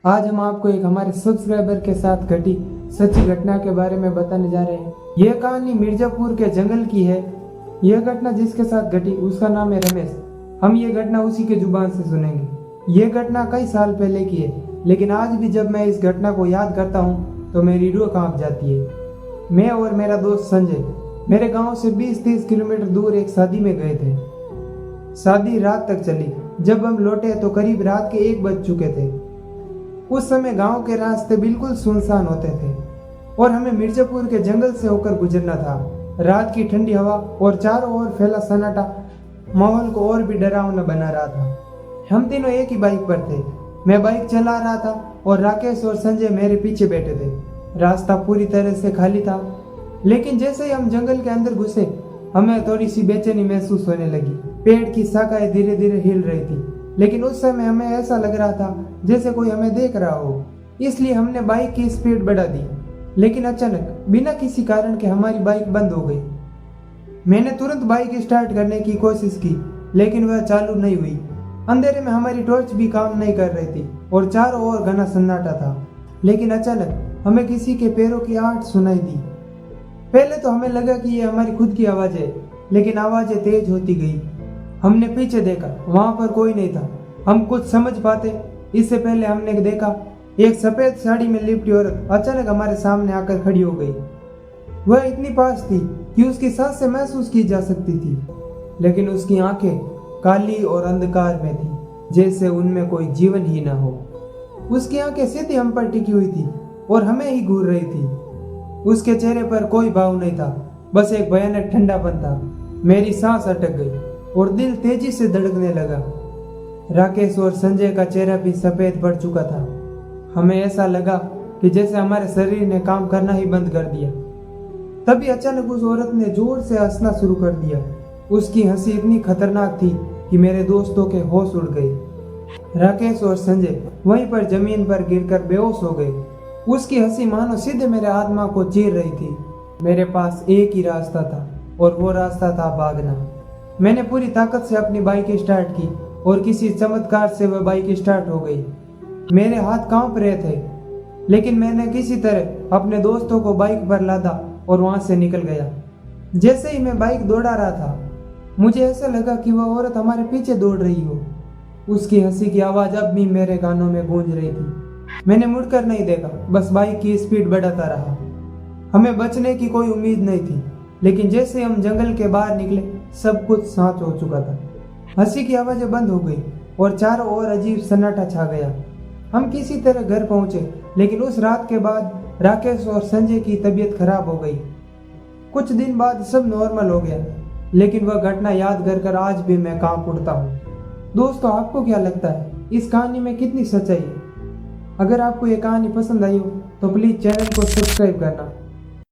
आज हम आपको एक हमारे सब्सक्राइबर के साथ घटी सच्ची घटना के बारे में बताने जा रहे हैं। यह कहानी मिर्जापुर के जंगल की है। यह घटना जिसके साथ घटी उसका नाम है रमेश। हम ये घटना उसी के जुबान से सुनेंगे। यह घटना कई साल पहले की है, लेकिन आज भी जब मैं इस घटना को याद करता हूँ तो मेरी रूह कांप जाती है। मैं और मेरा दोस्त संजय मेरे गांव से 20-30 किलोमीटर दूर एक शादी में गए थे। शादी रात तक चली। जब हम लौटे तो करीब रात के 1 बज चुके थे। उस समय गांव के रास्ते बिल्कुल सुनसान होते थे और हमें मिर्जापुर के जंगल से होकर गुजरना था। रात की ठंडी हवा और चारों ओर फैला सन्नाटा माहौल को और भी डरावना बना रहा था। हम तीनों एक ही बाइक पर थे। मैं बाइक चला रहा था और राकेश और संजय मेरे पीछे बैठे थे। रास्ता पूरी तरह से खाली था, लेकिन जैसे ही हम जंगल के अंदर घुसे हमें थोड़ी सी बेचैनी महसूस होने लगी। पेड़ की शाखाएं धीरे धीरे हिल रही थी, लेकिन उस समय हमें ऐसा लग रहा था जैसे कोई हमें देख रहा हो। इसलिए हमने बाइक की स्पीड बढ़ा दी, लेकिन अचानक बिना किसी कारण के हमारी बाइक बंद हो गई। मैंने तुरंत बाइक स्टार्ट करने की कोशिश की, लेकिन वह चालू नहीं हुई। अंधेरे में हमारी टॉर्च भी काम नहीं कर रही थी और चारों ओर घना सन्नाटा था। लेकिन अचानक हमें किसी के पैरों की आहट सुनाई दी। पहले तो हमें लगा कि ये हमारी खुद की आवाज़ है, लेकिन आवाज़ें तेज होती गई। हमने पीछे देखा, वहां पर कोई नहीं था। हम कुछ समझ पाते इससे पहले हमने देखा एक सफेद साड़ी में लिपटी औरत अचानक हमारे सामने आकर खड़ी हो गई। वह इतनी पास थी कि उसकी सांस से महसूस की जा सकती थी, लेकिन उसकी आंखें काली और अंधकार में थी, जैसे उनमें कोई जीवन ही ना हो। उसकी आंखें सीधी हम पर टिकी हुई थी और हमें ही घूर रही थी। उसके चेहरे पर कोई भाव नहीं था, बस एक भयानक ठंडापन था। मेरी सांस अटक गई और दिल तेजी से धड़कने लगा। राकेश और संजय का चेहरा भी सफेद पड़ चुका था। हमें ऐसा लगा कि जैसे हमारे शरीर ने काम करना ही बंद कर दिया। तभी अचानक उस औरत ने जोर से हंसना शुरू कर दिया। उसकी हंसी इतनी खतरनाक थी कि मेरे दोस्तों के होश उड़ गए। राकेश और संजय वहीं पर जमीन पर गिरकर बेहोश हो गए। उसकी हंसी मानो सीधे मेरे आत्मा को चीर रही थी। मेरे पास एक ही रास्ता था और वो रास्ता था भागना। मैंने पूरी ताकत से अपनी बाइक स्टार्ट की और किसी चमत्कार से वह बाइक स्टार्ट हो गई। मेरे हाथ कांप रहे थे, लेकिन मैंने किसी तरह अपने दोस्तों को बाइक पर लादा और वहां से निकल गया। जैसे ही मैं बाइक दौड़ा रहा था, मुझे ऐसा लगा कि वह औरत हमारे पीछे दौड़ रही हो। उसकी हंसी की आवाज़ अब भी मेरे कानों में गूंज रही थी। मैंने मुड़कर नहीं देखा, बस बाइक की स्पीड बढ़ाता रहा। हमें बचने की कोई उम्मीद नहीं थी, लेकिन जैसे हम जंगल के बाहर निकले सब कुछ शांत हो चुका था। हंसी की आवाज़ें बंद हो गई और चारों ओर अजीब सन्नाटा छा गया। हम किसी तरह घर पहुंचे, लेकिन उस रात के बाद राकेश और संजय की तबीयत खराब हो गई। कुछ दिन बाद सब नॉर्मल हो गया, लेकिन वह घटना याद कर आज भी मैं कांप उठता हूँ। दोस्तों, आपको क्या लगता है इस कहानी में कितनी सच्चाई है? अगर आपको ये कहानी पसंद आई हो तो प्लीज़ चैनल को सब्सक्राइब करना।